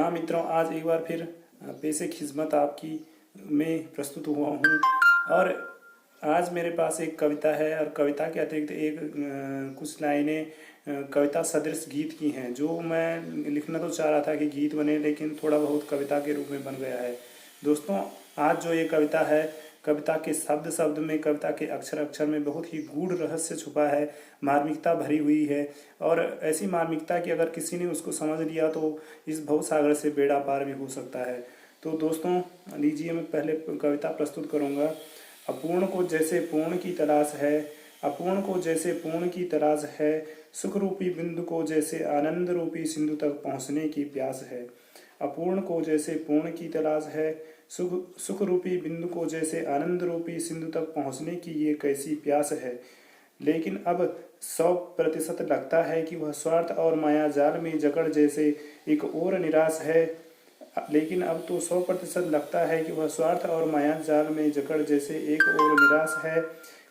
हाँ मित्रों, आज एक बार फिर पेशे खिदमत आपकी में प्रस्तुत हुआ हूँ। और आज मेरे पास एक कविता है और कविता के अतिरिक्त कुछ लाइनें कविता सदृश गीत की हैं, जो मैं लिखना तो चाह रहा था कि गीत बने, लेकिन थोड़ा बहुत कविता के रूप में बन गया है। दोस्तों, आज जो ये कविता है, कविता के शब्द शब्द में, कविता के अक्षर अक्षर में बहुत ही गूढ़ रहस्य छुपा है, मार्मिकता भरी हुई है। और ऐसी मार्मिकता कि अगर किसी ने उसको समझ लिया तो इस भवसागर से बेड़ा पार भी हो सकता है। तो दोस्तों, लीजिए मैं पहले कविता प्रस्तुत करूँगा। अपूर्ण को जैसे पूर्ण की तलाश है, अपूर्ण को जैसे पूर्ण की तलाश है, सुख रूपी बिंदु को जैसे आनंद रूपी सिंधु तक पहुँचने की प्यास है। अपूर्ण को जैसे पूर्ण की तलाश है, सुख रूपी बिंदु को जैसे आनंद रूपी सिंधु तक पहुँचने की ये कैसी प्यास है। लेकिन अब 100% लगता है कि वह स्वार्थ और माया जाल में जकड़ जैसे एक और निराश है। लेकिन अब तो 100% लगता है कि वह स्वार्थ और माया जाल में जकड़ जैसे एक और निराश है।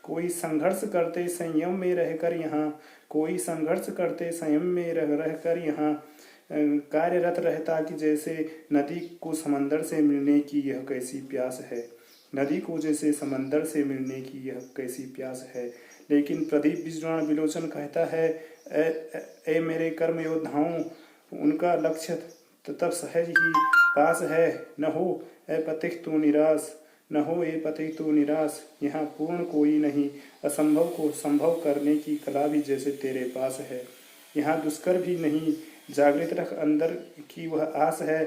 कोई संघर्ष करते संयम में रहकर यहाँ, कोई संघर्ष करते संयम में रहकर यहाँ कार्यरत रहता कि जैसे नदी को समंदर से मिलने की यह कैसी प्यास है। नदी को जैसे समंदर से मिलने की यह कैसी प्यास है। लेकिन प्रदीप विजवाण विलोचन कहता है, ए मेरे कर्म योद्धाओं, उनका लक्ष्य तब सहज ही पास है। न हो ए पथिक तू निराश, न हो ए पथिक तू निराश। यहाँ पूर्ण कोई नहीं, असंभव को संभव करने की कला भी जैसे तेरे पास है। यहाँ दुष्कर भी नहीं, जागृत रख अंदर की वह आस है।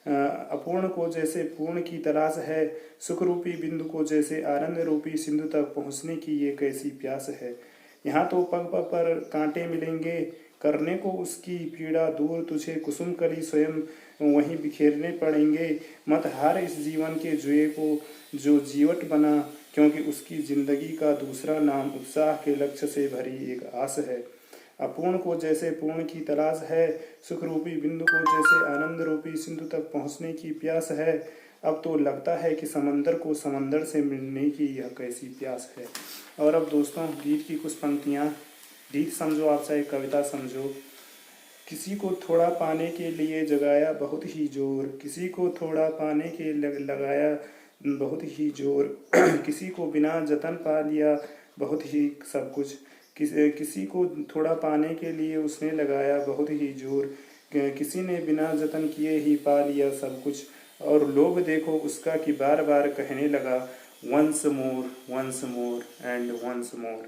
अपूर्ण को जैसे पूर्ण की तलाश है, सुख रूपी बिंदु को जैसे आनंद रूपी सिंधु तक पहुँचने की ये कैसी प्यास है। यहाँ तो पग पग पर कांटे मिलेंगे, करने को उसकी पीड़ा दूर, तुझे कुसुम कली स्वयं वहीं बिखेरने पड़ेंगे। मत हार इस जीवन के जुए को जो जीवट बना, क्योंकि उसकी जिंदगी का दूसरा नाम उत्साह के लक्ष्य से भरी एक आस है। अपूर्ण को जैसे पूर्ण की तलाश है, सुख रूपी बिंदु को जैसे आनंद रूपी सिंधु तक पहुँचने की प्यास है। अब तो लगता है कि समंदर को समंदर से मिलने की यह कैसी प्यास है। और अब दोस्तों, गीत की कुछ पंक्तियाँ। गीत समझो आप चाहे कविता समझो। किसी को थोड़ा पाने के लिए जगाया बहुत ही जोर, किसी को थोड़ा पाने के लगाया बहुत ही जोर। किसी को बिना जतन पा लिया बहुत ही सब कुछ। किसी को थोड़ा पाने के लिए उसने लगाया बहुत ही जोर, किसी ने बिना जतन किए ही पा लिया सब कुछ। और लोभ देखो उसका कि बार बार कहने लगा, once more and once more.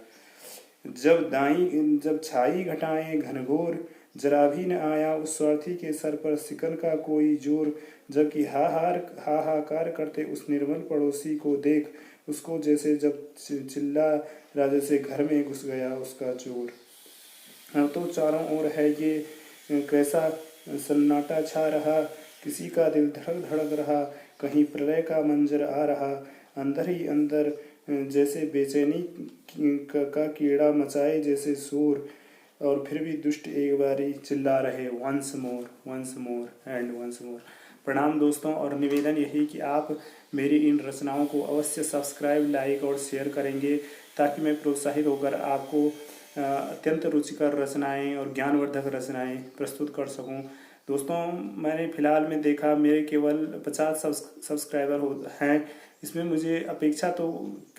जब छाई घटाएं घनघोर, जरा भी न आया उस स्वार्थी के सर पर सिकल का कोई जोर। जबकि हाहाकार करते उस निर्मल पड़ोसी को देख, उसको जैसे जब चिल्ला राजा से घर में घुस गया उसका चोर। अब तो चारों ओर है ये कैसा सन्नाटा छा रहा, किसी का दिल धड़क धड़क रहा, कहीं प्रलय का मंजर आ रहा। अंदर ही अंदर जैसे बेचैनी का कीड़ा मचाए जैसे शोर, और फिर भी दुष्ट एक बारी चिल्ला रहे, once more and once more. प्रणाम दोस्तों, और निवेदन यही कि आप मेरी इन रचनाओं को अवश्य सब्सक्राइब, लाइक और शेयर करेंगे, ताकि मैं प्रोत्साहित होकर आपको अत्यंत रुचिकर रचनाएं और ज्ञानवर्धक रचनाएं प्रस्तुत कर सकूं। दोस्तों, मैंने फ़िलहाल में देखा मेरे केवल 50 सब्सक्राइबर हैं। इसमें मुझे अपेक्षा तो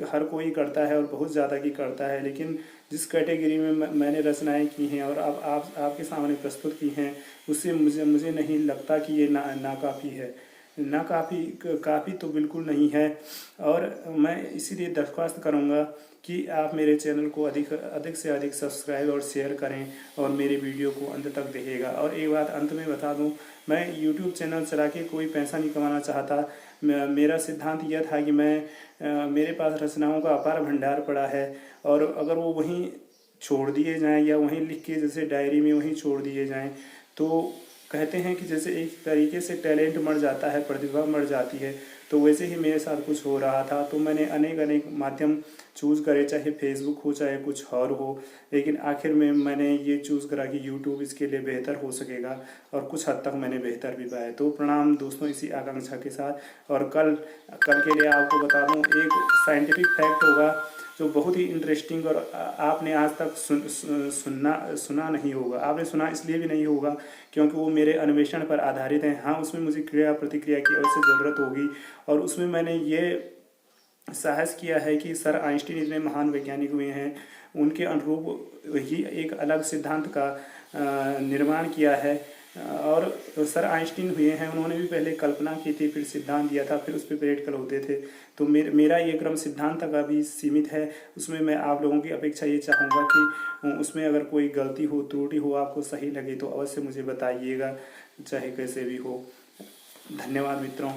हर कोई करता है और बहुत ज़्यादा की करता है, लेकिन जिस कैटेगरी में मैंने रचनाएं की हैं और अब आपके सामने प्रस्तुत की हैं, उससे मुझे नहीं लगता कि ये नाकाफ़ी है। काफ़ी तो बिल्कुल नहीं है। और मैं इसीलिए दरख्वास्त करूँगा कि आप मेरे चैनल को अधिक से अधिक सब्सक्राइब और शेयर करें और मेरे वीडियो को अंत तक देखिएगा। और एक बात अंत में बता दूं, मैं यूट्यूब चैनल चला के कोई पैसा नहीं कमाना चाहता। मेरा सिद्धांत यह था कि मेरे पास रचनाओं का अपार भंडार पड़ा है, और अगर वो वहीं छोड़ दिए जाएं या वहीं लिख के जैसे डायरी में वहीं छोड़ दिए जाएं, तो कहते हैं कि जैसे एक तरीके से टैलेंट मर जाता है, प्रतिभा मर जाती है। तो वैसे ही मेरे साथ कुछ हो रहा था। तो मैंने अनेक अनेक माध्यम चूज़ करे, चाहे फेसबुक हो चाहे कुछ और हो, लेकिन आखिर में मैंने ये चूज़ करा कि यूट्यूब इसके लिए बेहतर हो सकेगा और कुछ हद तक मैंने बेहतर भी पाया। तो प्रणाम दोस्तों, इसी आकांक्षा के साथ। और कल कल के लिए आपको बता दूं, एक साइंटिफिक फैक्ट होगा जो बहुत ही इंटरेस्टिंग, और आपने आज तक सुना नहीं होगा। आपने सुना इसलिए भी नहीं होगा क्योंकि वो मेरे अन्वेषण पर आधारित है। हाँ, उसमें मुझे क्रिया प्रतिक्रिया की अवश्य ज़रूरत होगी, और उसमें मैंने ये साहस किया है कि सर आइंस्टीन इतने महान वैज्ञानिक हुए हैं, उनके अनुरूप ही एक अलग सिद्धांत का निर्माण किया है। और सर आइंस्टीन हुए हैं, उन्होंने भी पहले कल्पना की थी, फिर सिद्धांत दिया था, फिर उस पर प्रैक्टिकल होते थे। तो मेरा ये क्रम सिद्धांत तक अभी सीमित है। उसमें मैं आप लोगों की अपेक्षा ये चाहूँगा कि उसमें अगर कोई गलती हो, त्रुटि हो, आपको सही लगे तो अवश्य मुझे बताइएगा, चाहे कैसे भी हो। धन्यवाद मित्रों।